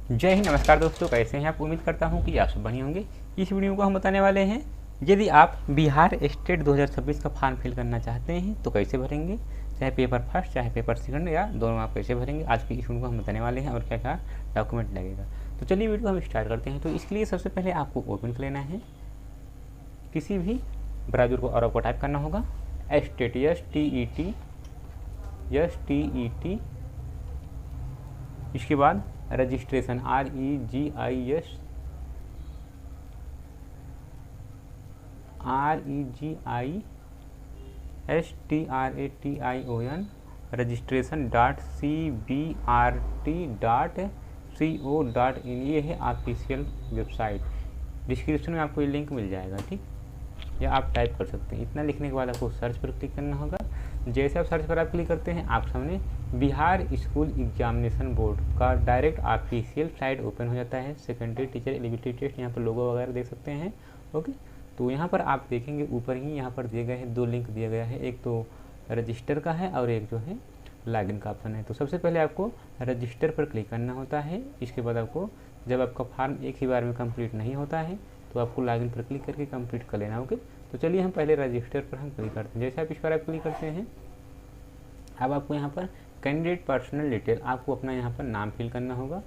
जय हिंद, नमस्कार दोस्तों, कैसे हैं आप। उम्मीद करता हूं कि आप सब बढ़िया होंगे। इस वीडियो को हम बताने वाले हैं, यदि आप बिहार स्टेट 2026 का फॉर्म फिल करना चाहते हैं तो कैसे भरेंगे, चाहे पेपर फर्स्ट चाहे पेपर सेकंड या दोनों आप कैसे भरेंगे। आज की इस वीडियो को हम बताने वाले हैं और क्या क्या डॉक्यूमेंट लगेगा। तो चलिए वीडियो हम स्टार्ट करते हैं। तो इसके लिए सबसे पहले आपको ओपन कर लेना है किसी भी ब्राउज़र को और आपको टाइप करना होगा स्टेट STET। इसके बाद रजिस्ट्रेशन REGISTRATION registration.cbrt.co.in। ये है ऑफिशियल वेबसाइट। डिस्क्रिप्शन में आपको ये लिंक मिल जाएगा, ठीक, या आप टाइप कर सकते हैं। इतना लिखने के बाद आपको सर्च पर क्लिक करना होगा। जैसे आप सर्च पर आप क्लिक करते हैं, आप सामने बिहार स्कूल एग्जामिनेशन बोर्ड का डायरेक्ट ऑफिशियल साइट ओपन हो जाता है। सेकेंडरी टीचर एलिजिबिलिटी टेस्ट, यहाँ पर लोगो वगैरह देख सकते हैं। ओके, तो यहाँ पर आप देखेंगे ऊपर ही यहाँ पर दिए गए हैं दो लिंक दिया गया है, एक तो रजिस्टर का है और एक जो है लॉगिन का ऑप्शन है। तो सबसे पहले आपको रजिस्टर पर क्लिक करना होता है। इसके बाद आपको जब आपका फॉर्म एक ही बार में कंप्लीट नहीं होता है तो आपको लॉगिन पर क्लिक करके कंप्लीट कर लेना। ओके, तो चलिए हम पहले रजिस्टर पर हम क्लिक करते हैं। जैसे आप इस पर आप क्लिक करते हैं, अब आपको यहाँ पर कैंडिडेट पर्सनल डिटेल, आपको अपना यहाँ पर नाम फिल करना होगा।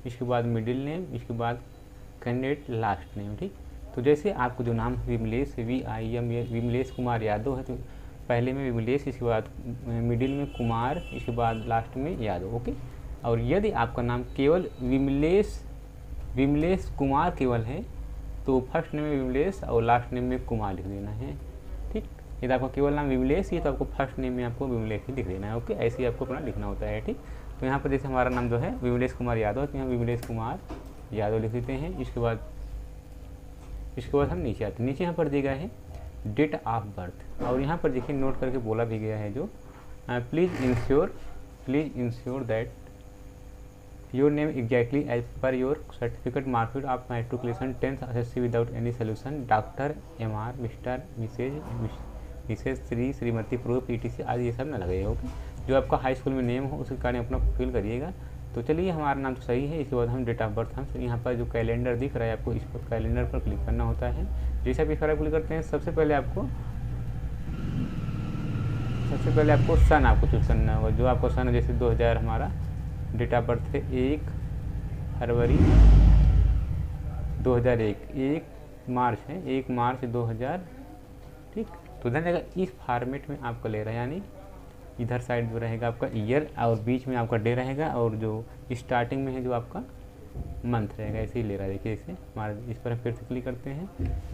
इसके बाद मिडिल नेम, इसके बाद कैंडिडेट लास्ट नेम, ठीक। तो जैसे आपको जो नाम विमलेश विमलेश कुमार यादव है, तो पहले में विमलेश, इसके बाद मिडिल में कुमार, इसके बाद लास्ट में यादव। ओके, और यदि आपका नाम केवल विमलेश कुमार केवल है तो फर्स्ट नेम में विमलेश और लास्ट नेम में कुमार लिख देना है, ठीक। यदि आपका केवल नाम विमलेश ही तो आपको फर्स्ट नेम में आपको विमलेश ही लिख देना है। ओके, ऐसे ही आपको अपना लिखना होता है, ठीक। तो यहाँ पर जैसे हमारा नाम जो है विमलेश कुमार यादव, तो यहाँ विमलेश कुमार यादव लिख देते हैं। इसके बाद हम नीचे आते हैं। नीचे यहाँ पर दिया गया है डेट ऑफ बर्थ, और यहाँ पर देखिए नोट करके बोला भी गया है जो please ensure that your name exactly as per your certificate marksheet of matriculation 10th SSC without any solution, doctor MR, Mr, Mrs, Shri, Shrimati, proof, ETC आदि ये सब ना लगे। ओके, जो आपका हाई स्कूल में नेम हो उसके कारण अपना फिल करिएगा। तो चलिए हमारा नाम तो सही है। इसके बाद हम डेट ऑफ बर्थ, हम यहाँ पर जो कैलेंडर दिख रहा है आपको, इस पर कैलेंडर पर क्लिक करना होता है। जैसे आप इस पर क्लिक करते हैं, सबसे पहले आपको सन आपको चूज करना होगा। जो आपको सन, जैसे 2000 हमारा डेट ऑफ बर्थ है 1 फरवरी 2001, 1 मार्च है 1 मार्च 2000, ठीक। तो ध्यान रखिएगा इस फॉर्मेट में आपका ले रहा है, यानी इधर साइड जो रहेगा आपका ईयर और बीच में आपका डे रहेगा, और जो स्टार्टिंग में है जो आपका मंथ रहेगा, ऐसे ही ले रहा है। देखिए इसे मार्च, इस पर फिर से क्लिक करते हैं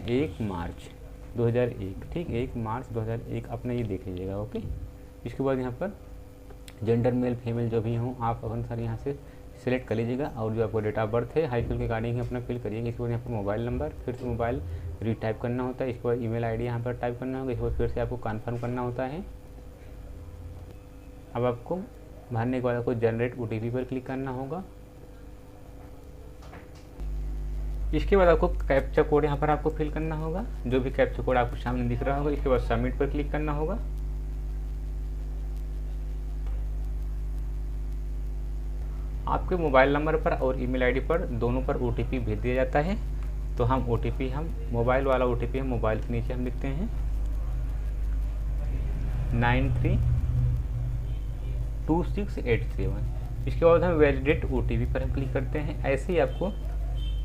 1 मार्च 2001, ठीक, 1 मार्च 2001 अपना ये देख लीजिएगा। ओके, इसके बाद यहाँ पर जेंडर मेल फीमेल जो भी हों आप अनुसार यहाँ से सिलेक्ट कर लीजिएगा, और जो आपको डेट ऑफ बर्थ है हाई स्कूल के अकॉर्डिंग ही अपना फिल करिएगा। इसके बाद यहाँ पर मोबाइल नंबर, फिर से मोबाइल रीटाइप करना होता है। इसके बाद ईमेल आईडी यहाँ पर टाइप करना होगा। इसके बाद फिर से आपको कन्फर्म करना होता है। अब आपको भरने के बाद आपको जनरेट OTP पर क्लिक करना होगा। इसके बाद आपको कैप्चा कोड यहाँ पर आपको फिल करना होगा, जो भी कैप्चा कोड आपको सामने दिख रहा होगा। इसके बाद सबमिट पर क्लिक करना होगा। आपके मोबाइल नंबर पर और ईमेल आईडी पर दोनों पर OTP भेज दिया जाता है। तो हम मोबाइल वाला OTP हम मोबाइल के नीचे हम लिखते हैं 932687। इसके बाद हम वैलिडेट OTP पर हम क्लिक करते हैं। ऐसे ही आपको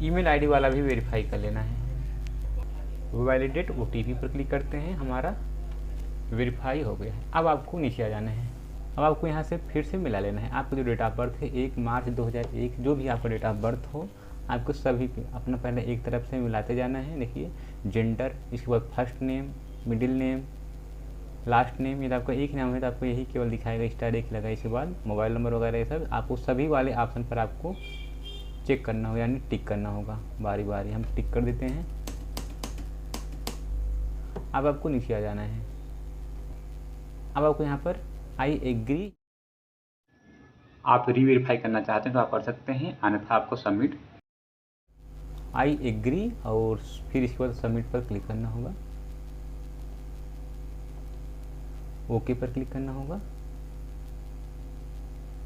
ईमेल आईडी वाला भी वेरीफाई कर लेना है। वैलिडेट OTP पर क्लिक करते हैं, हमारा वेरीफाई हो गया है। अब आपको नीचे आ जाना है। अब आपको यहाँ से फिर से मिला लेना है। आपका जो डेट ऑफ बर्थ है 1 मार्च 2001, जो भी आपका डेट ऑफ बर्थ हो आपको सभी अपना पहले एक तरफ से मिलाते जाना है। देखिए जेंडर, इसके बाद first name, middle name, last name. यदि आपका एक नाम है तो आपको यही केवल दिखाएगा, स्टार एक लगा। इसके बाद मोबाइल नंबर वगैरह ये सब आपको सभी वाले ऑप्शन पर आपको चेक करना होगा, यानी टिक करना होगा। बारी बारी हम टिक कर देते हैं। अब आपको नीचे आ जाना है। अब आपको यहाँ पर आई एग्री, आप रीवेरीफाई करना चाहते हैं तो आप कर सकते हैं, अन्यथा आपको सबमिट आई एग्री और फिर इसके बाद सबमिट पर क्लिक करना होगा। ओके पर क्लिक करना होगा।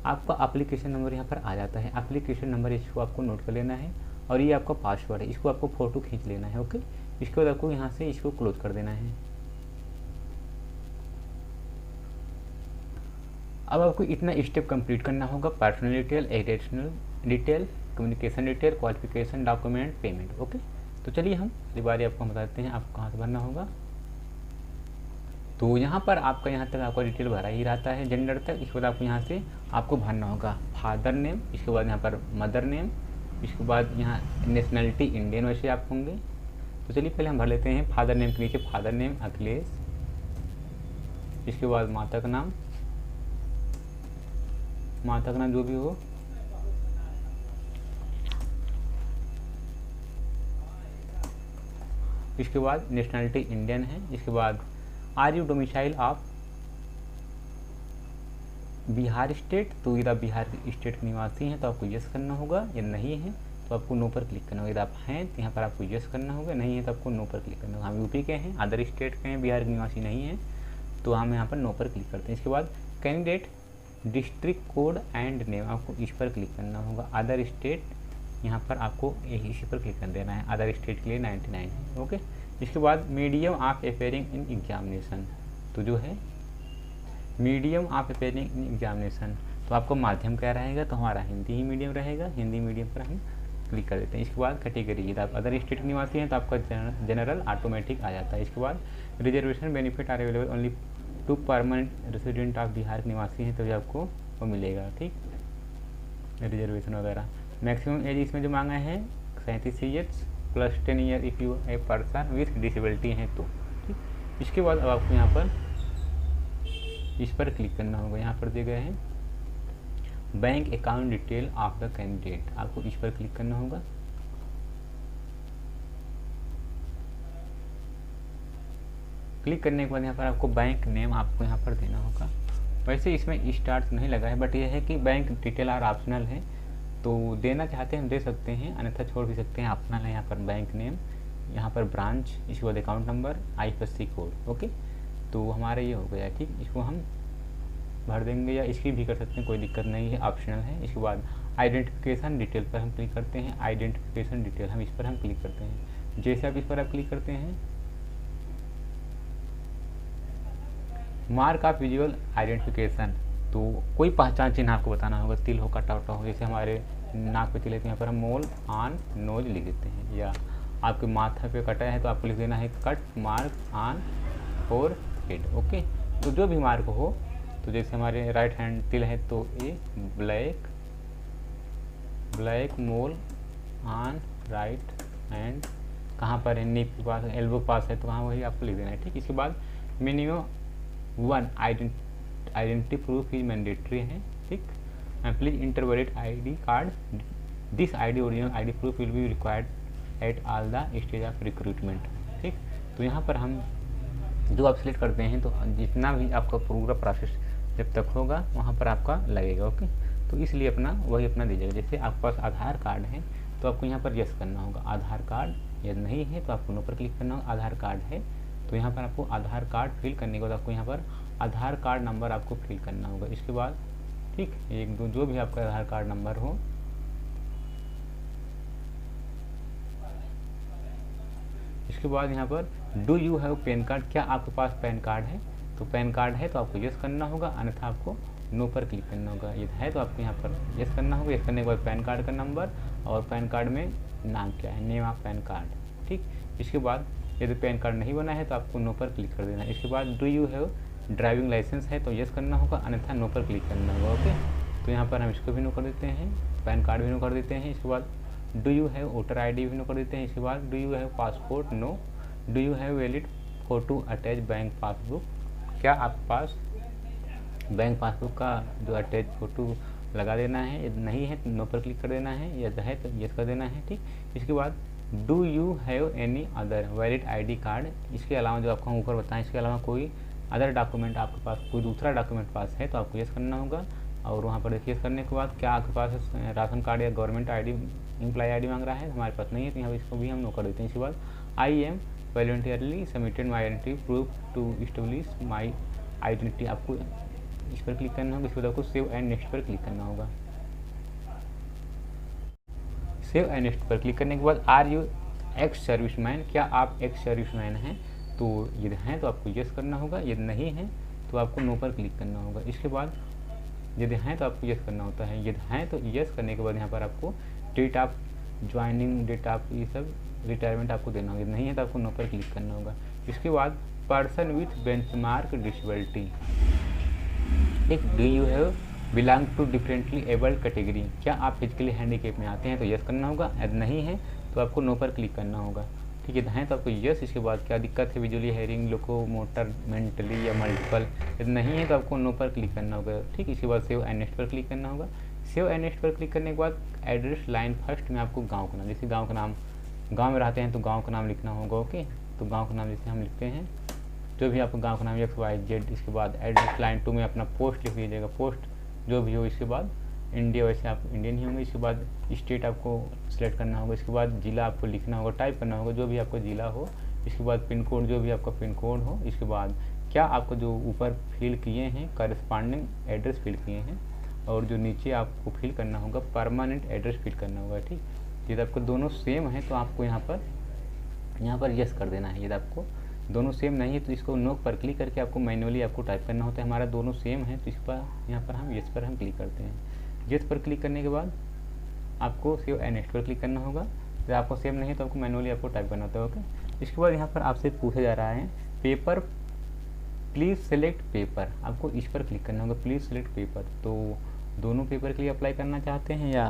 आपका एप्लीकेशन नंबर यहाँ पर आ जाता है। एप्लीकेशन नंबर इसको आपको नोट कर लेना है और ये आपका पासवर्ड है, इसको आपको फ़ोटो खींच लेना है। ओके, इसके बाद आपको यहाँ से इसको क्लोज कर देना है। अब आपको इतना स्टेप कंप्लीट करना होगा, personal detail, additional detail, communication detail, qualification, document, payment. Okay, तो चलिए हम बारी आपको बताते हैं आपको कहाँ से भरना होगा। तो यहाँ पर आपका यहाँ तक आपका डिटेल भरा ही रहता है, जेंडर तक। इसके बाद आपको यहाँ से आपको भरना होगा फादर नेम, इसके बाद यहाँ पर मदर नेम, इसके बाद यहाँ नेशनलिटी इंडियन वैसे आप होंगे। तो चलिए पहले हम भर लेते हैं फादर नेम के नीचे फादर नेम अखिलेश, इसके बाद माता का नाम जो भी हो, इसके बाद नेशनलिटी इंडियन है, इसके बाद are you domicile of Bihar state, तो यदि आप बिहार स्टेट के निवासी हैं तो आपको यस करना होगा, या नहीं है तो आपको नो पर क्लिक करना होगा। यदि आप हैं तो यहाँ पर आपको यस करना होगा, नहीं है तो आपको नो पर क्लिक करना होगा। हम यूपी के हैं, अदर स्टेट के हैं, बिहार के निवासी नहीं हैं, तो हम यहाँ पर नो पर क्लिक करते हैं। इसके बाद candidate district code and name, आपको इस पर क्लिक करना होगा। अदर स्टेट यहाँ पर आपको इसी पर क्लिक कर देना है, अदर स्टेट के लिए 99 है। ओके, इसके बाद medium of appearing in examination, तो जो है medium of appearing in examination, तो आपको माध्यम क्या रहेगा, तो हमारा हिंदी ही मीडियम रहेगा, हिंदी मीडियम पर हम क्लिक कर देते हैं। इसके बाद कैटेगरी, यदि आप अदर स्टेट के निवासी हैं तो आपका जनरल ऑटोमेटिक आ जाता है। इसके बाद reservation benefit are available only to permanent resident of Bihar के निवासी हैं, तो आपको वो मिलेगा। ठीक, रिजर्वेशन वगैरह। मैक्सिमम एज इसमें जो मांगा है 37 years plus 10 year if U a person with disability है तो। ठीक, इसके बाद अब आपको यहाँ पर इस पर क्लिक करना होगा। यहाँ पर दिए गए हैं bank account detail of the candidate, आपको इस पर क्लिक करना होगा। क्लिक करने के बाद यहाँ पर आपको बैंक नेम आपको यहाँ पर देना होगा। वैसे इसमें स्टार्ट नहीं लगा है, बट यह है कि बैंक डिटेल आर ऑप्शनल है, तो देना चाहते हैं हम दे सकते हैं, अन्यथा छोड़ भी सकते हैं, ऑप्शनल है। यहाँ पर बैंक नेम, यहाँ पर ब्रांच, इसके बाद account number, IFSC code. Okay, तो हमारा ये हो गया। ठीक, इसको हम भर देंगे या इसकी भी कर सकते हैं, कोई दिक्कत नहीं है, ऑप्शनल है। इसके बाद आइडेंटिफिकेशन डिटेल पर हम क्लिक करते हैं, आइडेंटिफिकेशन डिटेल हम इस पर हम क्लिक करते हैं। जैसे आप इस पर आप क्लिक करते हैं, मार्क ऑफ विजुअल आइडेंटिफिकेशन, तो कोई पहचान चिन्ह आपको बताना होगा, तिल हो, कटा उटा हो, जैसे हमारे नाक पे तिल है तो यहाँ पर हम मोल ऑन नोज लिख देते हैं, या आपके माथा पे कटा है तो आपको लिख देना है cut mark on four head. Okay, तो जो भी मार्क हो, तो जैसे हमारे राइट हैंड तिल है तो a black mole on right hand, कहाँ पर है, नी के पास, एल्बो के पास है तो वहाँ वही आपको लिख देना है। ठीक, इसके बाद minimum 1 identity proof is mandatory है। ठीक, please inter valid ID card, this ID original ID proof will be required at all the stage of recruitment. ठीक, तो यहाँ पर हम जो आप सिलेक्ट करते हैं, तो जितना भी आपका पूरा प्रोसेस जब तक होगा वहाँ पर आपका लगेगा। ओके, तो इसलिए अपना वही अपना दीजिएगा। जैसे आपके पास आधार कार्ड है तो आपको यहाँ पर यस करना होगा, आधार कार्ड यदि नहीं है तो आपको नो पर क्लिक करना होगा। आधार कार्ड है तो यहाँ पर आपको आधार कार्ड फिल करने के बाद आपको यहाँ पर आधार कार्ड नंबर आपको फिल करना होगा। इसके बाद ठीक, एक दो जो भी आपका आधार कार्ड नंबर हो, इसके बाद यहाँ पर do you have pan card, क्या आपके पास पैन कार्ड है, तो पैन कार्ड है तो आपको यस करना होगा, अन्यथा आपको नो पर क्लिक करना होगा। यदि है तो आपको यहाँ पर यस करना होगा। यस करने के बाद पैन कार्ड का नंबर और पैन कार्ड में नाम क्या है, नेम ऑफ पैन कार्ड। ठीक, इसके बाद यदि पैन कार्ड नहीं बना है तो आपको नो पर क्लिक कर देना है। इसके बाद do you have driving licence है तो यस करना होगा, अन्यथा नो पर क्लिक करना होगा। ओके, तो यहाँ पर हम इसको भी नो कर देते हैं, पैन कार्ड भी नो कर देते हैं। इसके बाद do you have voter ID भी नो कर देते हैं। इसके बाद do you have passport, no. Do you have valid photo attach bank passbook, क्या आपके पास बैंक पासबुक का जो अटैच फ़ोटो लगा देना है, यदि नहीं है तो नो पर क्लिक कर देना है, यदि है तो यस कर देना है। ठीक, इसके बाद do you have any other valid ID card, इसके अलावा जो आपको हम ऊपर बताएं, इसके अलावा कोई अदर डॉक्यूमेंट आपके पास, कोई दूसरा डॉक्यूमेंट पास है तो आपको यस करना होगा। और वहाँ पर देखिए यस करने के बाद क्या आपके पास राशन कार्ड या गवर्नमेंट ID, एम्प्लॉय ID मांग रहा है, हमारे पास नहीं है तो यहाँ इसको भी हम नो कर देते हैं। इसके बाद I am voluntarily submitted my identity proof to establish my identity, आपको इस पर क्लिक करना होगा। इसके बाद आपको सेव एंड नेक्स्ट पर क्लिक करना होगा। सेव एंड नेक्स्ट पर क्लिक करने के बाद आर यू एक्स सर्विसमैन, क्या आप एक्स सर्विसमैन हैं, तो यदि हैं तो आपको यस करना होगा, यदि नहीं है तो आपको नो पर क्लिक करना होगा। इसके बाद यदि हैं तो आपको यस करना होता है, यदि हैं तो यस करने के बाद यहाँ पर आपको date of joining, date of ये सब रिटायरमेंट आपको देना होगा, यदि नहीं है तो आपको नो पर क्लिक करना होगा। इसके बाद पर्सन विथ बेंचमार्क डिसेबिलिटी, ठीक, do you have belong to differently abled category, क्या आप फिजिकली हैंडीकेप में आते हैं, तो यस करना होगा, यदि नहीं है तो आपको नो पर क्लिक करना होगा। ठीक है, हैं तो आपको यस। इसके बाद क्या दिक्कत है, विजुअली हेयरिंग, लोकोमोटर, मेंटली या मल्टीपल, यदि नहीं है तो आपको नो पर क्लिक करना होगा। ठीक, इसके बाद सेव एंड नेक्स्ट पर क्लिक करना होगा। सेव एंड नेक्स्ट पर क्लिक करने के बाद एड्रेस लाइन फर्स्ट में आपको गाँव का नाम, जैसे गाँव का नाम, गाँव में रहते हैं तो गाँव का नाम लिखना होगा। ओके, तो गाँव का नाम जैसे हम लिखते हैं, जो भी आपको गाँव का नाम XYZ। इसके बाद एड्रेस लाइन 2 में अपना पोस्ट लिख लीजिएगा, पोस्ट जो भी हो। इसके बाद इंडिया, वैसे आप इंडियन ही होंगे। इसके बाद स्टेट आपको सिलेक्ट करना होगा। इसके बाद ज़िला आपको लिखना होगा, टाइप करना होगा जो भी आपका ज़िला हो। इसके बाद पिन कोड, जो भी आपका पिन कोड हो। इसके बाद क्या आपको जो ऊपर फिल किए हैं करस्पॉन्डिंग एड्रेस फिल किए हैं, और जो नीचे आपको फिल करना होगा परमानेंट एड्रेस फिल करना होगा। ठीक, यदि आपको दोनों सेम है तो आपको यहाँ पर यस कर देना है। यदि आपको दोनों सेम नहीं है तो इसको नो पर क्लिक करके आपको मैनुअली आपको टाइप करना होता है। हमारा दोनों सेम है तो इस पर यहाँ पर हम यस पर हम क्लिक करते हैं। यस पर क्लिक करने के बाद आपको सेव एंड नेक्स्ट पर क्लिक करना होगा। यदि आपको सेम नहीं है तो आपको मैनुअली आपको टाइप करना होता है। ओके, इसके बाद यहाँ पर आपसे पूछा जा रहा है पेपर, प्लीज़ सेलेक्ट पेपर, आपको इस पर क्लिक करना होगा, प्लीज़ सेलेक्ट पेपर। तो दोनों पेपर के लिए अप्लाई करना चाहते हैं, या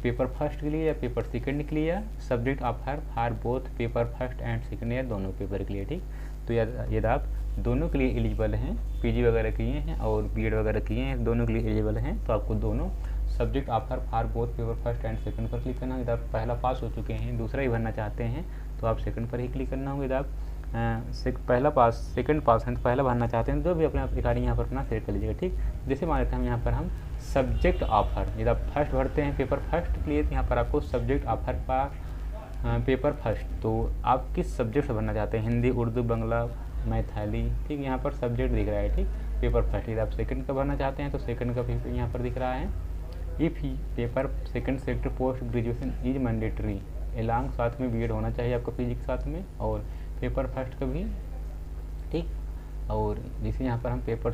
पेपर फर्स्ट के लिए या पेपर सेकंड के लिए, या subject offer for both paper first and second, या दोनों पेपर के लिए। ठीक, तो यदि आप दोनों के लिए एलिजिबल हैं, पीजी वगैरह किए हैं और बीएड वगैरह किए हैं, दोनों के लिए एलिजिबल हैं, तो आपको दोनों subject offer for both paper first and second पर क्लिक करना होगा। यदि आप पहला पास हो चुके हैं, दूसरा ही भरना चाहते हैं तो आप सेकंड पर ही क्लिक करना होगा। यदि आप पहला पास सेकंड पास हैं तो पहला भरना चाहते हैं, जो भी अपने रिकॉर्डिंग यहाँ पर अपना सेलेक्ट कर लीजिएगा। ठीक, जैसे मान लेते हैं हम यहाँ पर हम सब्जेक्ट ऑफर, यदि आप फर्स्ट भरते हैं पेपर फर्स्ट के लिए तो यहाँ पर आपको सब्जेक्ट ऑफर पर पेपर फर्स्ट, तो आप किस सब्जेक्ट से भरना चाहते हैं, हिंदी, उर्दू, बंगला, मैथिली। ठीक, यहाँ पर सब्जेक्ट दिख रहा है। ठीक, पेपर फर्स्ट। यदि आप सेकंड का भरना चाहते हैं तो सेकंड का पेपर यहाँ पर दिख रहा है। If paper second sector post graduation is mandatory along, साथ में बीएड होना चाहिए आपको पीजी के साथ में, और पेपर फर्स्ट का भी। ठीक, और जैसे यहाँ पर हम पेपर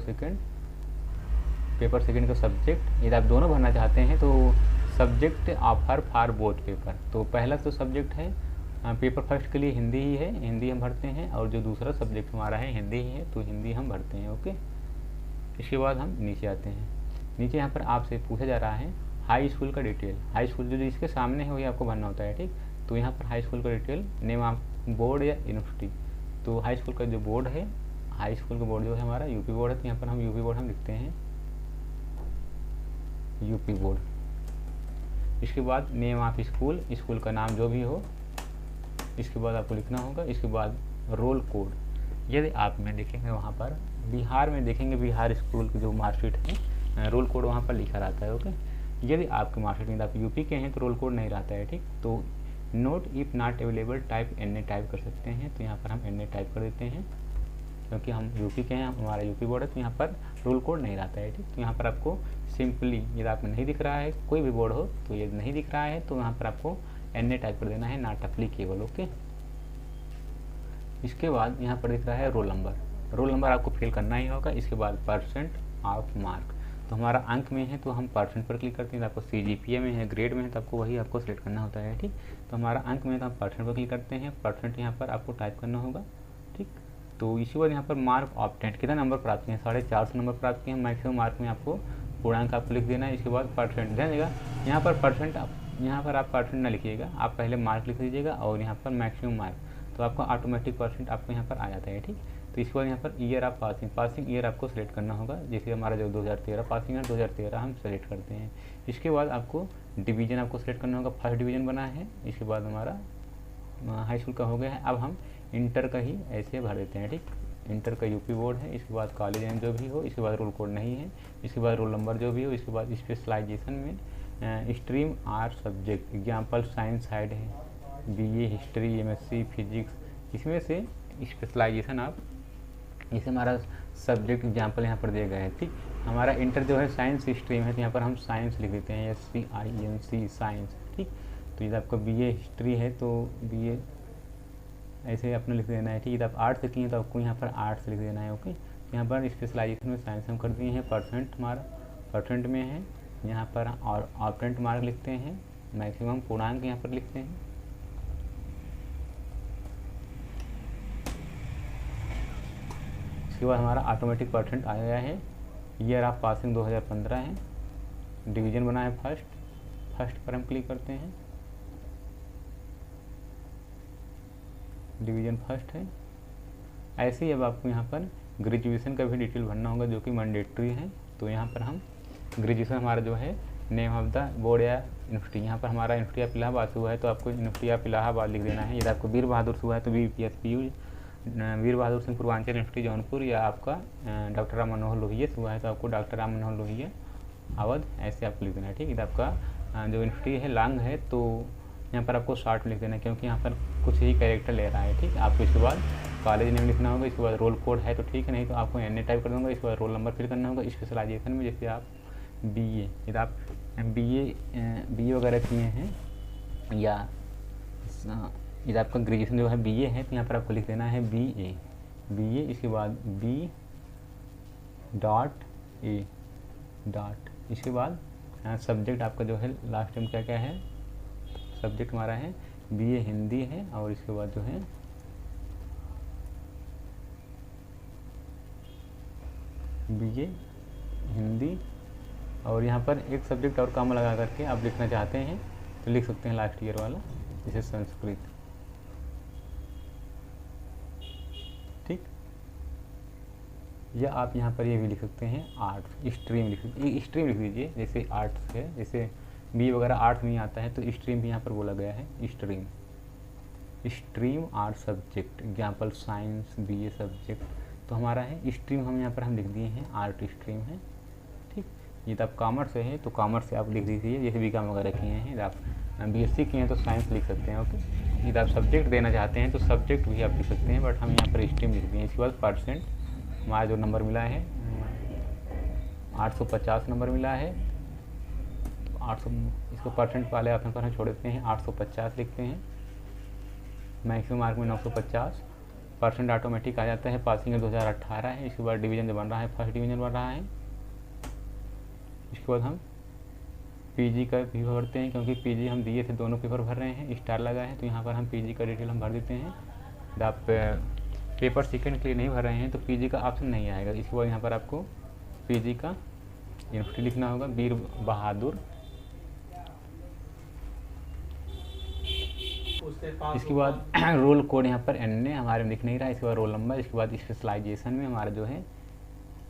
सेकंड का सब्जेक्ट, यदि आप दोनों भरना चाहते हैं तो subject offer for both paper, तो पहला तो सब्जेक्ट है पेपर फर्स्ट के लिए हिंदी ही है, हिंदी हम भरते हैं, और जो दूसरा सब्जेक्ट हमारा है हिंदी ही है तो हिंदी हम भरते हैं। ओके, इसके बाद हम नीचे आते हैं। नीचे यहाँ पर आपसे पूछा जा रहा है हाई स्कूल का डिटेल, हाई स्कूल जो इसके सामने है वही आपको भरना होता है। ठीक, तो यहाँ पर हाई स्कूल का डिटेल, नेम ऑफ बोर्ड या यूनिवर्सिटी, तो हाई स्कूल का जो बोर्ड है, हाई स्कूल का बोर्ड जो है हमारा यूपी बोर्ड है, तो यहाँ पर हम यूपी बोर्ड हम लिखते हैं, यूपी बोर्ड। इसके बाद नेम ऑफ स्कूल, स्कूल का नाम जो भी हो, इसके बाद आपको लिखना होगा। इसके बाद रोल कोड, यदि आप में देखेंगे वहाँ पर बिहार में देखेंगे, बिहार स्कूल की जो मार्कशीट है रोल कोड वहाँ पर लिखा रहता है। ओके, यदि आपके मार्कशीट में आप यूपी के हैं तो रोल कोड नहीं रहता है। ठीक, तो note if not available type NA type कर सकते हैं, तो यहाँ पर हम NA टाइप कर देते हैं क्योंकि हम यूपी के हैं, हमारा यूपी बोर्ड है, तो यहाँ पर रोल कोड नहीं रहता है। ठीक, तो यहाँ पर आपको सिंपली यदि आप नहीं दिख रहा है, कोई भी बोर्ड हो तो यदि नहीं दिख रहा है तो यहाँ पर आपको NA टाइप कर देना है, नॉट एप्लीकेबल। ओके, इसके बाद यहाँ पर दिख रहा है रोल नंबर, रोल नंबर आपको फिल करना ही होगा। इसके बाद परसेंट ऑफ मार्क, तो हमारा अंक में है तो हम परसेंट पर क्लिक करते हैं, तो आपको CGPA में है, ग्रेड में है तो आपको वही आपको सेलेक्ट करना होता है। ठीक, तो हमारा अंक में है तो हम परसेंट पर क्लिक करते हैं, परसेंट यहाँ पर आपको टाइप करना होगा। ठीक, तो इसी बाद यहाँ पर मार्क ऑब्टेंड, कितना नंबर प्राप्त किए हैं, 450 नंबर प्राप्त किए हैं, मैक्सिमम मार्क में आपको पूर्णांक आपको लिख देना है। इसके बाद परसेंट, ध्यान देगा यहाँ पर परसेंट, यहाँ पर आप परसेंट ना लिखिएगा, आप पहले मार्क लिख दीजिएगा और यहाँ पर मैक्सिमम मार्क, तो आपका ऑटोमेटिक परसेंट आपको यहाँ पर आ जाता है। ठीक, तो इसके बाद यहाँ per year of passing, passing year आपको सेलेक्ट करना होगा, जैसे हमारा जो 2013 पासिंग है 2013 हम सेलेक्ट करते हैं। इसके बाद आपको डिवीज़न आपको सेलेक्ट करना होगा, फर्स्ट डिवीज़न बना है। इसके बाद हमारा हाई स्कूल का हो गया है, अब हम इंटर का ही ऐसे भर देते हैं। ठीक, इंटर का यूपी बोर्ड है, इसके बाद कॉलेज नेम जो भी हो, इसके बाद रोल कोड नहीं है, इसके बाद रोल नंबर जो भी हो, इसके बाद स्पेशलाइजेशन में stream art subject, example science side है, BA हिस्ट्री, MSc फिजिक्स, इसमें से स्पेशलाइजेशन आप, जैसे हमारा सब्जेक्ट एग्जाम्पल यहाँ पर दिए गए हैं। ठीक, हमारा इंटर जो है साइंस स्ट्रीम है, तो यहाँ पर हम साइंस लिख देते हैं, SCINC साइंस, ठीक। तो यदि आपका BA हिस्ट्री है तो BA ऐसे अपना लिख देना है, ठीक। यदि आप आर्ट्स से किए हैं तो आपको यहाँ पर आर्ट्स लिख देना है, ओके। यहाँ पर स्पेशलाइजेशन में साइंस हम कर दिए हैं, परसेंट में है, यहाँ पर और ऑपरेंट मार्क लिखते हैं, मैक्सिमम पूर्णांक यहाँ पर लिखते हैं। इसके बाद हमारा ऑटोमेटिक परसेंट आ गया है। ईयर ऑफ पासिंग 2015 है, डिवीजन बना है फर्स्ट पर हम क्लिक करते हैं, डिवीजन फर्स्ट है। ऐसे ही अब आपको यहाँ पर ग्रेजुएशन का भी डिटेल भरना होगा जो कि मैंडेटरी है। तो यहाँ पर हम ग्रेजुएशन हमारा जो है नेम ऑफ द बोर्ड या यूनिवर्सिटी, यहाँ पर हमारा यूनिवर्सिटी ऑफ इलाहाबाद से हुआ है तो आपको यूनिवर्सिटी ऑफ इलाहाबाद लिख देना है। यदि आपको वीर बहादुर से हुआ है तो VPSPU वीर बहादुर सिंह पूर्वांचल यूनिवर्सिटी जौनपुर, या आपका डॉक्टर राम मनोहर लोहिया से हुआ है तो आपको डॉक्टर राम मनोहर लोहिया अवध, ऐसे आपको लिख देना है, ठीक। यदि आपका जो यूनिवर्सिटी है लांग है तो यहाँ पर आपको शॉर्ट लिख देना है क्योंकि यहाँ पर कुछ ही कैरेक्टर ले रहा है, ठीक। आपको इसके बाद कॉलेज नेम लिखना होगा, इसके बाद रोल कोड है तो ठीक है, नहीं तो आपको NA टाइप कर दूँगा। इसके बाद रोल नंबर फिल करना होगा। स्पेशलाइजेशन में जैसे आप BA, यदि आप BA वगैरह किए हैं, या यदि आपका ग्रेजुएशन जो है BA है तो यहाँ पर आपको लिख देना है BA, इसके बाद B.A, इसके बाद सब्जेक्ट आपका जो है लास्ट टाइम क्या क्या है, सब्जेक्ट हमारा है BA हिंदी है, और इसके बाद जो है BA हिंदी, और यहाँ पर एक सब्जेक्ट और कम लगा करके आप लिखना चाहते हैं तो लिख सकते हैं लास्ट ईयर वाला, जैसे संस्कृत, ठीक। या आप यहाँ पर ये भी लिख सकते हैं आर्ट स्ट्रीम लिख दीजिए, जैसे आर्ट्स है, जैसे BA वगैरह आर्ट्स में आता है तो स्ट्रीम भी यहाँ पर बोला गया है, stream art subject, example science BA subject, तो हमारा है स्ट्रीम हम यहाँ पर हम लिख दिए हैं आर्ट स्ट्रीम है, ठीक। ये तो आप कॉमर्स है तो कॉमर्स से आप लिख दीजिए, जैसे BCom वगैरह किए हैं। यदि आप BSc किए हैं तो साइंस लिख सकते हैं, ओके। यदि आप सब्जेक्ट देना चाहते हैं तो सब्जेक्ट भी आप लिख सकते हैं, बट हम यहाँ पर स्ट्रीम लिख दिए। इसके बाद परसेंट, हमारा जो नंबर मिला है 850 नंबर मिला है, तो 800 इसको परसेंट वाले ऑप्शन पर हम छोड़ देते हैं, 850 लिखते हैं। मैक्सिमम मार्क में 950, परसेंट ऑटोमेटिक आ जाता है। पासिंग है 2018 है। इसके बाद डिवीजन जो बन रहा है फर्स्ट डिवीजन बन रहा है। इसके बाद हम PG का भी भरते हैं, क्योंकि PG हम दिए थे, दोनों पेपर भर रहे हैं, स्टार लगा है, तो यहाँ पर हम PG का डिटेल हम भर देते हैं। जब आप पेपर सेकंड के लिए नहीं भर रहे हैं तो PG का ऑप्शन नहीं आएगा। इसके बाद यहाँ पर आपको PG का यूनिवर्सिटी लिखना होगा, वीर बहादुर। इसके बाद रोल कोड यहाँ पर NA हमारे में दिख नहीं रहा है। इसके बाद रोल नंबर, इसके बाद स्पेशलाइजेशन में हमारा जो है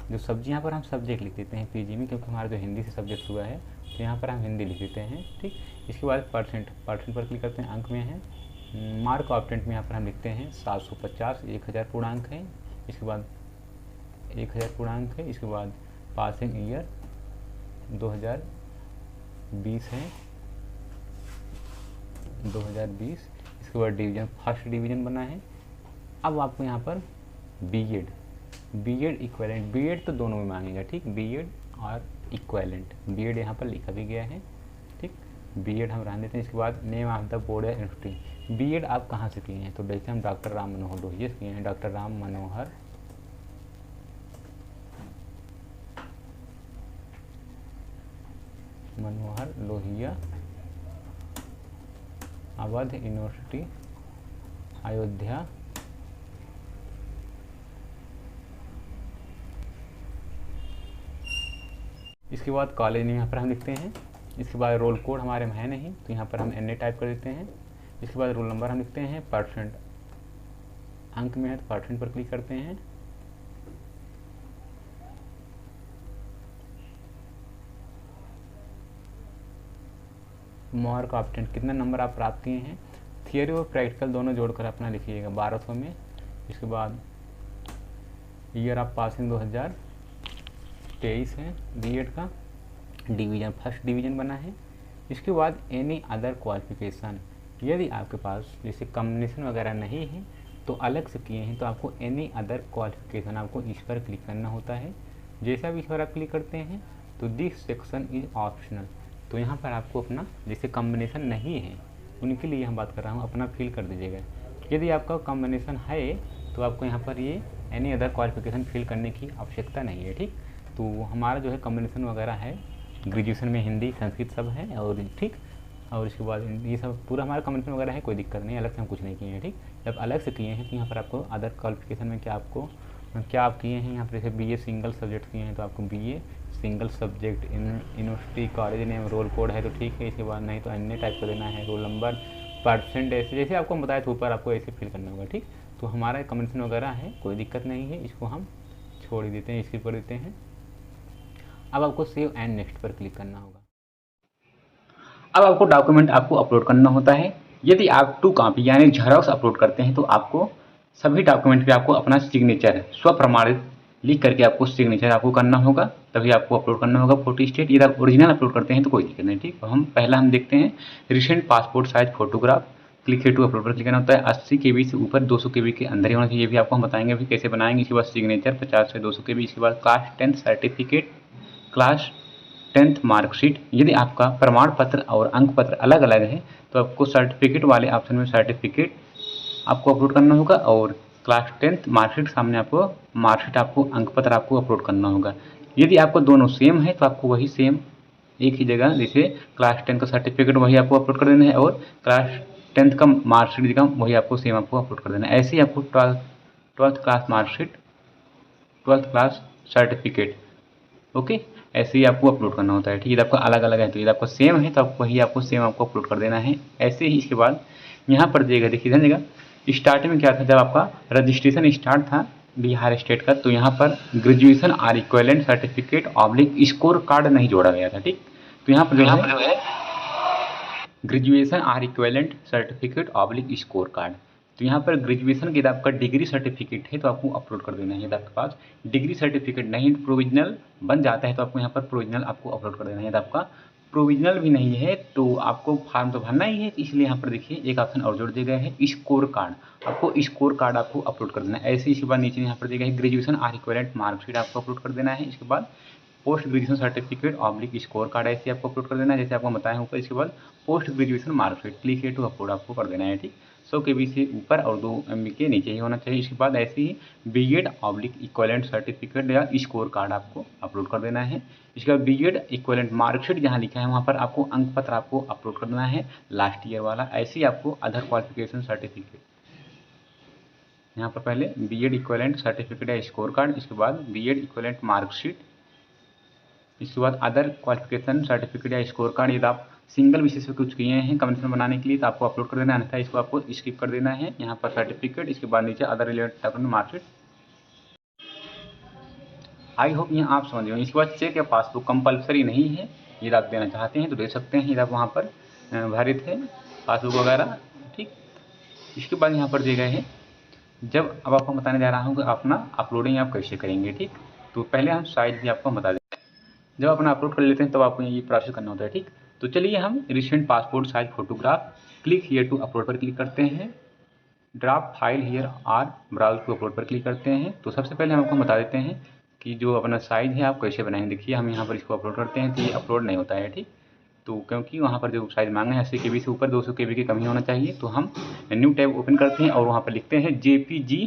जो सब्जी, यहाँ पर हम सब्जेक्ट लिख देते हैं PG में, क्योंकि हमारा जो हिंदी से सब्जेक्ट हुआ है तो यहाँ पर हम हिंदी लिख देते हैं, ठीक। इसके बाद परसेंट पर क्लिक करते हैं, अंक में है। मार्क ऑप्टेंट में यहाँ पर हम लिखते हैं 750, 1000 पूर्णांक है। इसके बाद 1000 पूर्णांक है। इसके बाद पासिंग ईयर 2020 है, 2020। इसके बाद डिवीजन फर्स्ट डिवीजन बना है। अब आपको यहाँ पर बीएड इक्वेलेंट, बीएड तो दोनों में मांगेगा, ठीक। बीएड और इक्वेलेंट, बीएड यहाँ पर लिखा भी गया है, ठीक। बीएड हम रहने देते हैं। इसके बाद नेम ऑफ द बोर्ड या यूनिवर्सिटी। बीएड आप कहाँ से किए हैं, तो देखते हैं हम डॉक्टर राम मनोहर लोहिया से किए हैं, डॉक्टर राम मनोहर लोहिया, अवध यूनिवर्सिटी, अयोध्या। इसके बाद कॉलेज नेम यहाँ पर हम लिखते हैं। इसके बाद रोल कोड हमारे में है नहीं तो यहाँ पर हम NA टाइप कर देते हैं। इसके बाद रोल नंबर हम लिखते हैं, परसेंट अंक में है तो परसेंट पर क्लिक करते हैं। मार्क ऑप्टेंट, कितना नंबर आप प्राप्त किए हैं, थियोरी और प्रैक्टिकल दोनों जोड़कर अपना लिखिएगा 1200 में। इसके बाद ईयर ऑफ पासिंग 2023 है, बीएड का डिवीज़न फर्स्ट डिवीज़न बना है। इसके बाद एनी अदर क्वालिफिकेशन, यदि आपके पास जैसे कम्बिनेशन वगैरह नहीं है तो अलग से किए हैं तो आपको एनी अदर क्वालिफिकेशन आपको इस पर क्लिक करना होता है। जैसा भी इस पर आप क्लिक करते हैं तो दिस सेक्शन इज ऑप्शनल, तो यहाँ पर आपको अपना जैसे कॉम्बिनेशन नहीं है उनके लिए हम बात कर रहा हूँ, अपना फिल कर दीजिएगा। यदि आपका कॉम्बिनेशन है तो आपको यहाँ पर ये एनी अदर क्वालिफिकेशन फिल करने की आवश्यकता नहीं है, ठीक। तो हमारा जो है कॉम्बिनेशन वगैरह है, ग्रेजुएशन में हिंदी संस्कृत सब है, और ठीक, और इसके बाद ये सब पूरा हमारा कॉम्बिनेशन वगैरह है, कोई दिक्कत नहीं, अलग से हम कुछ नहीं किए हैं, ठीक। जब अलग से किए हैं तो यहाँ पर आपको अदर क्वालिफिकेशन में क्या आप किए हैं, यहाँ पर जैसे BA सिंगल सब्जेक्ट किए हैं तो आपको BA single subject university college name roll code है तो ठीक है, इसके बाद नहीं तो अन्य टाइप का देना है, रोल नंबर परसेंट ऐसे जैसे आपको बताया तो ऊपर आपको ऐसे फिल करना होगा, ठीक। तो हमारा कॉम्बिनेशन वगैरह है, कोई दिक्कत नहीं है, इसको हम छोड़ ही देते हैं, स्किप कर देते हैं। अब आपको सेव एंड नेक्स्ट पर क्लिक करना होगा। अब आपको डॉक्यूमेंट आपको अपलोड करना होता है। यदि आप 2 कॉपी यानी झेरॉक्स अपलोड करते हैं तो आपको सभी डॉक्यूमेंट पे आपको अपना सिग्नेचर स्वप्रमाणित लिख करके आपको सिग्नेचर आपको करना होगा, तभी आपको अपलोड करना होगा फोटो स्टेट। यदि आप ओरिजिनल अपलोड करते हैं तो कोई दिक्कत नहीं, ठीक। तो हम देखते हैं recent passport size photograph, click है टू अपलोड पर क्लिक करना होता है। 80 KB से ऊपर 200 KB के अंदर ही होना चाहिए, ये भी आपको हम बताएंगे अभी कैसे बनाएंगे। इसके बाद सिग्नेचर 50 से 200 KB, इसके बाद class 10 certificate, class 10th marksheet. यदि आपका प्रमाण पत्र और अंक पत्र अलग अलग है तो आपको सर्टिफिकेट वाले ऑप्शन में सर्टिफिकेट आपको अपलोड करना होगा, और क्लास 10th मार्कशीट सामने आपको मार्कशीट आपको अंक पत्र आपको अपलोड करना होगा। यदि आपको दोनों सेम है तो आपको वही सेम एक ही जगह, जैसे क्लास 10 का सर्टिफिकेट वही आपको अपलोड कर देना है, और क्लास 10th का मार्कशीट का वही आपको सेम आपको अपलोड कर देना है। ऐसे ही आपको 12th class marksheet, 12th class certificate, okay, ऐसे ही आपको अपलोड करना होता है, ठीक है। यदि आपका अलग अलग है तो यदि आपका सेम है तो आपको वही आपको सेम आपको अपलोड कर देना है। ऐसे ही इसके बाद यहाँ पर देखिएगा, देखिए ध्यान, स्टार्टिंग में क्या था, जब आपका रजिस्ट्रेशन स्टार्ट था बिहार स्टेट का, तो यहाँ पर graduation or equivalent certificate oblique score card नहीं जोड़ा गया था, ठीक। तो यहाँ पर जो है graduation or equivalent certificate oblique score card, तो यहाँ पर ग्रेजुएशन के यदि आपका डिग्री सर्टिफिकेट है तो आपको अपलोड कर देना है। यदि आपके पास डिग्री सर्टिफिकेट नहीं, प्रोविजनल बन जाता है तो आपको यहाँ पर प्रोविजनल आपको अपलोड कर देना है। यदि आपका प्रोविजनल भी नहीं है तो आपको फॉर्म तो भरना ही है, इसलिए यहाँ पर देखिए एक ऑप्शन और जोड़ दिया गया है, स्कोर कार्ड। आपको स्कोर कार्ड आपको अपलोड कर देना है। ऐसे इसके बाद नीचे यहाँ पर दिया गया है ग्रेजुएशन आर इक्विवेलेंट मार्कशीट आपको अपलोड कर देना है। इसके बाद post graduation certificate oblique score card ऐसे आपको अपलोड कर देना है, जैसे आपको बताया ऊपर। इसके बाद पोस्ट ग्रेजुएशन मार्कशीट, क्लिक है टू अपलोड आपको कर देना है, ठीक। 100 KB से ऊपर और 2 MB के नीचे ही होना चाहिए। इसके बाद ऐसे ही BEd ऑब्लिक इक्विवेलेंट सर्टिफिकेट या स्कोर कार्ड आपको अपलोड कर देना है। इसके बाद BEd इक्विवेलेंट मार्कशीट जहाँ लिखा है वहाँ पर आपको अंक पत्र आपको अपलोड कर देना है लास्ट ईयर वाला। ऐसे ही आपको अदर क्वालिफिकेशन सर्टिफिकेट, यहाँ पर पहले BEd इक्विवेलेंट सर्टिफिकेट या स्कोर कार्ड, इसके बाद BEd इक्विवेलेंट मार्कशीट, इसके बाद अदर क्वालिफिकेशन सर्टिफिकेट या स्कोर कार्ड। यदि आप सिंगल विषय से कुछ किए हैं कमीशन बनाने के लिए तो आपको अपलोड कर देना है, अन्यथा इसको आपको स्किप कर देना है। यहाँ पर सर्टिफिकेट, इसके बाद नीचे other related document marksheet. I hope यहाँ आप समझ गए। इसके बाद चेक या पासबुक कंपलसरी नहीं है, यदि आप देना चाहते हैं तो दे सकते हैं, यदि आप वहाँ पर भरे थे पासबुक वगैरह, ठीक। इसके बाद यहाँ पर दिए गए हैं, जब अब आपको बताने जा रहा हूँ कि अपना अपलोडिंग आप कैसे करेंगे, ठीक। तो पहले हम साइज भी आपको बता दें, जब अपना अपलोड कर लेते हैं तब आपको ये प्रोसेस करना होता है, ठीक। तो चलिए हम recent passport size photograph, click here to upload पर क्लिक करते हैं। Draft file here or browse to upload पर क्लिक करते हैं। तो सबसे पहले हम आपको बता देते हैं कि जो अपना साइज़ है आप कैसे बनाएंगे। देखिए हम यहाँ पर इसको अपलोड करते हैं तो ये अपलोड नहीं होता है, ठीक। तो क्योंकि वहाँ पर जो साइज़ मांगा है 80 KB से ऊपर 200 KB की कमी होना चाहिए। तो हम न्यू टैब ओपन करते हैं और वहाँ पर लिखते हैं JPG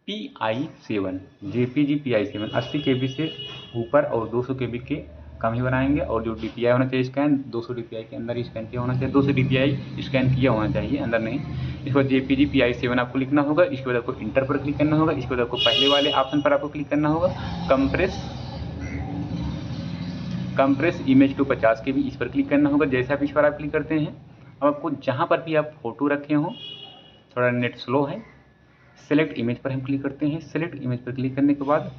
PI7, JPG PI7 80 KB से ऊपर और 200 KB के कम ही बनाएंगे। और जो DPI होना चाहिए स्कैन 200 DPI के अंदर ही स्कैन किया होना चाहिए, 200 DPI स्कैन किया होना चाहिए, अंदर नहीं। इसके बाद JPG PI7 आपको लिखना होगा। इसके बाद आपको इंटर पर क्लिक करना होगा। इसके बाद आपको पहले वाले ऑप्शन पर आपको क्लिक करना होगा, कंप्रेस इमेज टू 50 KB, इस पर क्लिक करना होगा। जैसे आप इस पर आप क्लिक करते हैं, अब आपको जहाँ पर भी आप फोटो रखे हों, थोड़ा नेट स्लो है, सेलेक्ट इमेज पर हम क्लिक करते हैं। सेलेक्ट इमेज पर क्लिक करने के बाद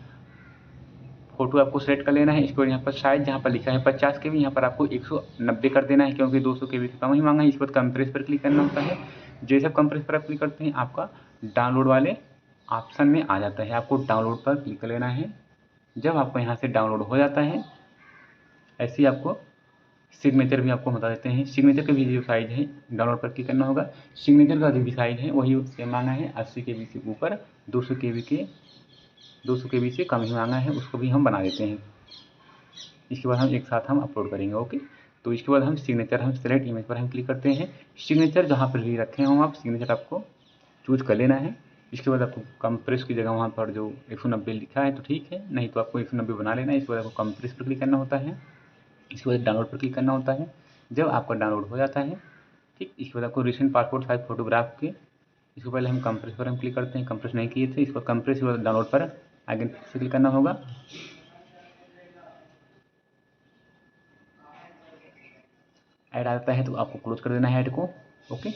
फोटो आपको सेलेक्ट कर लेना है। इसके बाद यहाँ पर साइज जहाँ पर लिखा है 50 KB, यहाँ पर आपको 190 कर देना है क्योंकि 200 KB से कम ही मांगा है। इसके बाद कंप्रेस पर क्लिक करना होता है। जैसे आप कंप्रेस पर आप क्लिक करते हैं, आपका डाउनलोड वाले ऑप्शन में आ जाता है, आपको डाउनलोड पर क्लिक कर लेना है। जब आपको यहाँ से डाउनलोड हो जाता है, ऐसे ही आपको सिग्नेचर भी आपको बता देते हैं। सिग्नेचर का भी जो साइज़ है डाउनलोड पर क्लिक करना होगा। सिग्नेचर का जो भी साइज़ है वही सेम मांगा है, 80 KB से ऊपर 200 KB के 200 KB से कम ही मांगा है, उसको भी हम बना देते हैं। इसके बाद हम एक साथ हम अपलोड करेंगे। ओके, तो इसके बाद हम सिग्नेचर, हम सेलेक्ट इमेज पर हम क्लिक करते हैं। सिग्नेचर जहाँ पर भी रखे हों आप, सिग्नेचर आपको चूज कर लेना है। इसके बाद आपको कंप्रेस की जगह वहाँ पर जो 190 लिखा है तो ठीक है, नहीं तो आपको 190 बना लेना है। इसके बाद आपको कंप्रेस पर क्लिक करना होता है। इसके बाद डाउनलोड पर क्लिक करना होता है। जब आपका डाउनलोड हो जाता है, ठीक, इसके बाद आपको रिसेंट पासपोर्ट साइज फोटोग्राफ के, इसको पहले हम कंप्रेस पर हम क्लिक करते हैं, कंप्रेस नहीं किए थे। इसको कंप्रेस और डाउनलोड पर आगे से क्लिक करना होगा। ऐड आता है तो आपको क्लोज कर देना है ऐड को। ओके,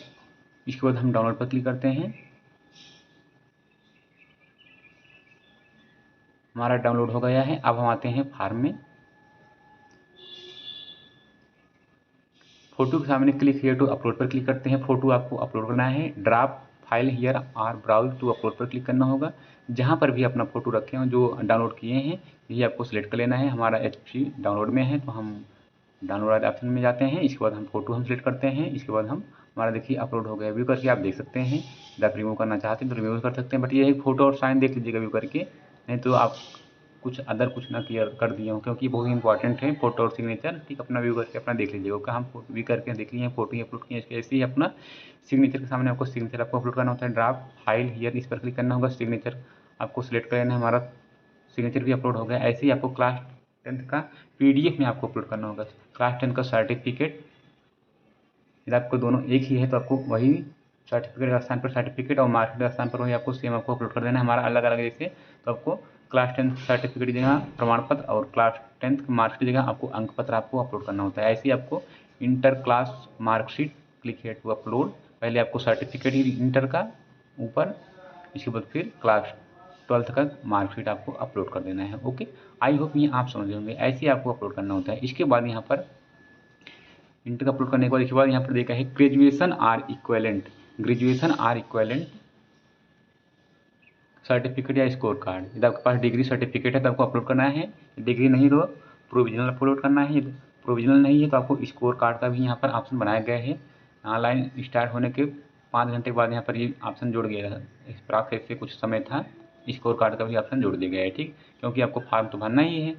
इसके बाद हम डाउनलोड पर क्लिक करते हैं। हमारा डाउनलोड हो गया है। अब हम आते हैं फार्म में। फोटो के सामने क्लिक हियर टू अपलोड पर क्लिक करते हैं। फोटो आपको अपलोड करना है। Drop file here or browse to upload पर क्लिक करना होगा। जहाँ पर भी अपना फोटो रखे हों जो डाउनलोड किए हैं, यही आपको सिलेक्ट कर लेना है। हमारा HP डाउनलोड में है तो हम डाउनलोड वाले ऑप्शन में जाते हैं। इसके बाद हम फोटो हम सिलेक्ट करते हैं। इसके बाद हम हमारा देखिए अपलोड हो गया। व्यू करके आप देख सकते हैं। जब आप रिमूव करना चाहते हैं तो रिमूव कर सकते हैं, बट ये है फोटो और साइन देख लीजिएगा व्यू करके, नहीं तो आप कुछ ना क्लियर कर दिए हो, क्योंकि बहुत ही इंपॉर्टेंट है फोटो और सिग्नेचर। ठीक, अपना व्यू करके अपना देख लीजिएगा। ओके, हम व्यू करके देख लिए हैं, फोटो ही अपलोड किए हैं। ऐसे ही अपना सिग्नेचर के सामने आपको सिग्नेचर आपको अपलोड करना होता है। ड्राफ्ट फाइल हियर, इस पर क्लिक करना होगा। सिग्नेचर आपको सिलेक्ट कर लेना है। हमारा सिग्नेचर भी अपलोड हो गया। ऐसे ही आपको क्लास 10th का PDF में आपको अपलोड करना होगा। क्लास 10 का सर्टिफिकेट, यदि आपको दोनों एक ही है तो आपको वही सर्टिफिकेट का स्थान पर सर्टिफिकेट और मार्कशीट का स्थान पर वही आपको सेम आपको अपलोड कर देना है। हमारा अलग अलग जैसे, तो आपको क्लास 10 सर्टिफिकेट की जगह प्रमाण पत्र और क्लास 10 मार्कशीट की जगह आपको अंक पत्र आपको अपलोड करना होता है। ऐसे ही आपको inter class marksheet click here to upload, पहले आपको सर्टिफिकेट ही इंटर का ऊपर, इसके बाद फिर क्लास 12th का मार्कशीट आपको अपलोड कर देना है। ओके, आई होप ये आप समझ होंगे। ऐसे ही आपको अपलोड करना होता है। इसके बाद यहाँ पर इंटर अपलोड करने के बाद इसके बाद यहाँ पर देखा है graduation are equivalent, graduation are equivalent certificate या स्कोर कार्ड। यदि आपके पास डिग्री सर्टिफिकेट है तो आपको अपलोड करना है। डिग्री नहीं तो प्रोविजनल अपलोड करना है। प्रोविजनल नहीं है तो आपको स्कोर कार्ड का भी यहाँ पर ऑप्शन बनाया गया है। ऑनलाइन स्टार्ट होने के 5 घंटे बाद यहाँ पर ये ऑप्शन जोड़ गया है। इस प्रोसेस से कुछ समय था, स्कोर कार्ड का भी ऑप्शन जोड़ दिया गया है। ठीक, क्योंकि आपको फॉर्म तो भरना ही है।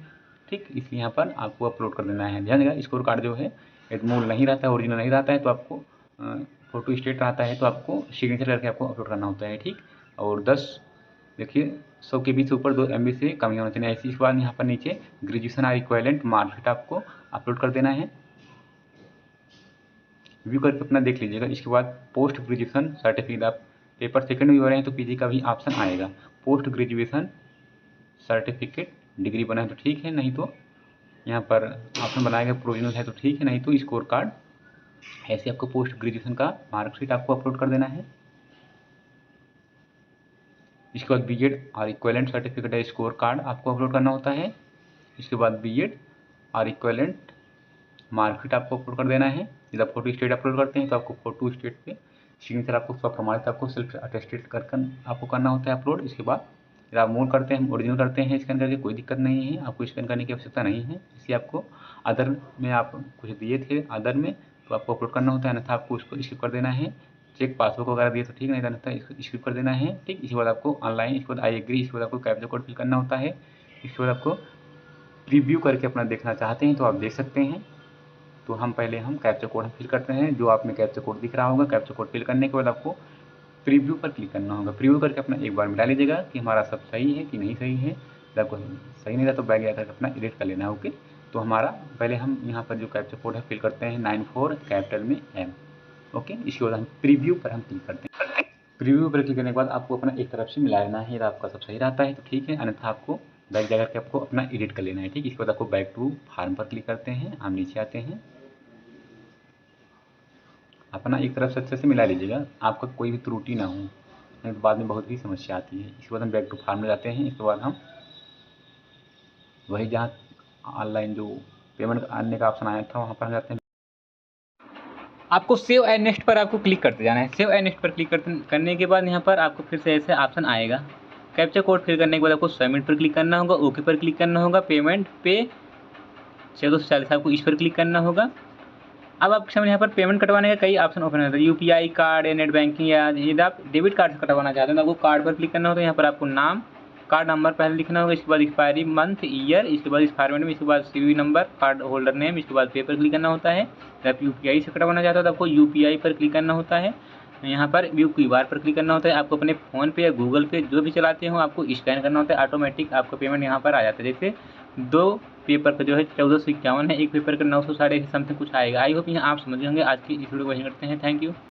ठीक, इसलिए यहाँ पर आपको अपलोड कर देना है। ध्यान देगा, स्कोर कार्ड जो है यदि मूल नहीं रहता है, ओरिजिनल नहीं रहता है तो आपको फोटो स्टेट रहता है तो आपको सिग्नेचर करके आपको अपलोड करना होता है। ठीक, और 10 देखिए 100 KB से ऊपर 2 MB से कम ही होना चाहिए। ऐसी इसके बाद यहाँ पर नीचे ग्रेजुएशन आर इक्वेलेंट मार्कशीट आपको अपलोड कर देना है। व्यू करके अपना देख लीजिएगा। इसके बाद पोस्ट ग्रेजुएशन सर्टिफिकेट, आप पेपर सेकंड में हो रहे हैं तो PG का भी ऑप्शन आएगा। पोस्ट ग्रेजुएशन सर्टिफिकेट डिग्री बना है तो ठीक है, नहीं तो यहाँ पर ऑप्शन बनाएगा प्रोविजनल है तो ठीक है, नहीं तो स्कोर कार्ड। ऐसे आपको पोस्ट ग्रेजुएशन का मार्कशीट आपको अपलोड कर देना है। इसके बाद BEd और इक्वेलेंट सर्टिफिकेट या स्कोर कार्ड आपको अपलोड करना होता है। इसके बाद BEd और इक्वेलेंट मार्कशीट आपको अपलोड कर देना है। यदि आप फोटो स्टेट अपलोड करते हैं तो आपको फोटो स्टेट पे सिग्नेचर आपको स्वप्रमाणित आपको सेल्फ अटेस्टेड कर आपको करना होता है अपलोड। इसके बाद यदि आप मूल करते हैं, ओरिजिनल करते हैं स्कैन करके, कोई दिक्कत नहीं है, आपको स्कैन करने की आवश्यकता नहीं है। इसलिए आपको अदर में आप कुछ दिए थे अदर में तो आपको अपलोड करना होता है, अन्यथा आपको उसको स्किप कर देना है। चेक पासबुक वगैरह दिए तो ठीक, नहीं अन्यथा इसको स्किप कर देना है। ठीक, इसके बाद आपको ऑनलाइन, इसके बाद आई एग्री, इसके बाद आपको कैप्चा कोड फिल करना होता है। इसके बाद आपको प्रीव्यू करके अपना देखना चाहते हैं तो आप देख सकते हैं। तो हम पहले कैप्चा कोड फिल करते हैं, जो आप में कैप्चा कोड दिख रहा होगा। कैप्चा कोड फिल करने के बाद आपको प्रीव्यू पर क्लिक करना होगा। प्रीव्यू करके अपना एक बार मिला लीजिएगा कि हमारा सब सही है कि नहीं सही है। अगर आपको सही नहीं रहा तो बैक जाकर अपना एडिट कर लेना है। ओके, तो हमारा पहले हम यहाँ पर जो कैप्चा कोड है फिल करते हैं 94 कैपिटल में M। ओके, इसके बाद हम प्रीव्यू पर हम क्लिक करते हैं। प्रीव्यू पर क्लिक करने के बाद आपको अपना एक तरफ से मिला लेना है। यदि आपका सब सही रहता है तो ठीक है, अन्यथा आपको बैक जाकर के आपको अपना एडिट कर लेना है। ठीक, इसके बाद आपको बैक टू फार्म पर क्लिक करते हैं। हम नीचे आते हैं, अपना एक तरफ से अच्छे से मिला लीजिएगा, आपका कोई भी त्रुटि ना हो, नहीं तो बाद में बहुत ही समस्या आती है। इसके बाद हम बैक टू फार्म में जाते हैं। इसके बाद हम वही जहाँ ऑनलाइन जो पेमेंट आने का ऑप्शन आया था वहाँ पर हम जाते हैं। आपको सेव एंड नेक्स्ट पर आपको क्लिक करते जाना है। सेव एंड नेक्स्ट पर क्लिक करने के बाद यहाँ पर आपको फिर से ऐसे ऑप्शन आएगा। कैप्चा कोड फिल करने के बाद आपको सबमिट पर क्लिक करना होगा, ओके पर क्लिक करना होगा, पेमेंट पे 1440 आपको इस पर क्लिक करना होगा। अब आपके सामने यहाँ पर पेमेंट कटवाने का कई ऑप्शन ओपन होता है। UPI कार्ड या नेट बैंकिंग, या यदि आप डेबिट कार्ड से कटवाना चाहते हैं तो आपको कार्ड पर क्लिक करना होता है। यहाँ पर आपको नाम, कार्ड नंबर पहले लिखना होगा, इसके बाद एक्सपायरी मंथ ईयर, इसके बाद एक्सपायरी में, इसके बाद CV number, card holder name, इसके बाद पे पर क्लिक करना होता है। जब आप यूपीआई से कटवाना चाहते हो तो आपको यूपीआई पर क्लिक करना होता है। यहाँ पर व्यू क्यूआर पर क्लिक करना होता है। आपको अपने फ़ोन पे या गूगल पे जो भी चलाते हो आपको स्कैन करना होता है, ऑटोमेटिक आपका पेमेंट यहाँ पर आ जाता है। जैसे 2 पेपर का जो है 1451 है, एक पेपर का 900 साढ़े समथिंग कुछ आएगा। आई होप यहाँ आप समझ होंगे। आज की इस वीडियो को वहीं करते हैं। Thank you.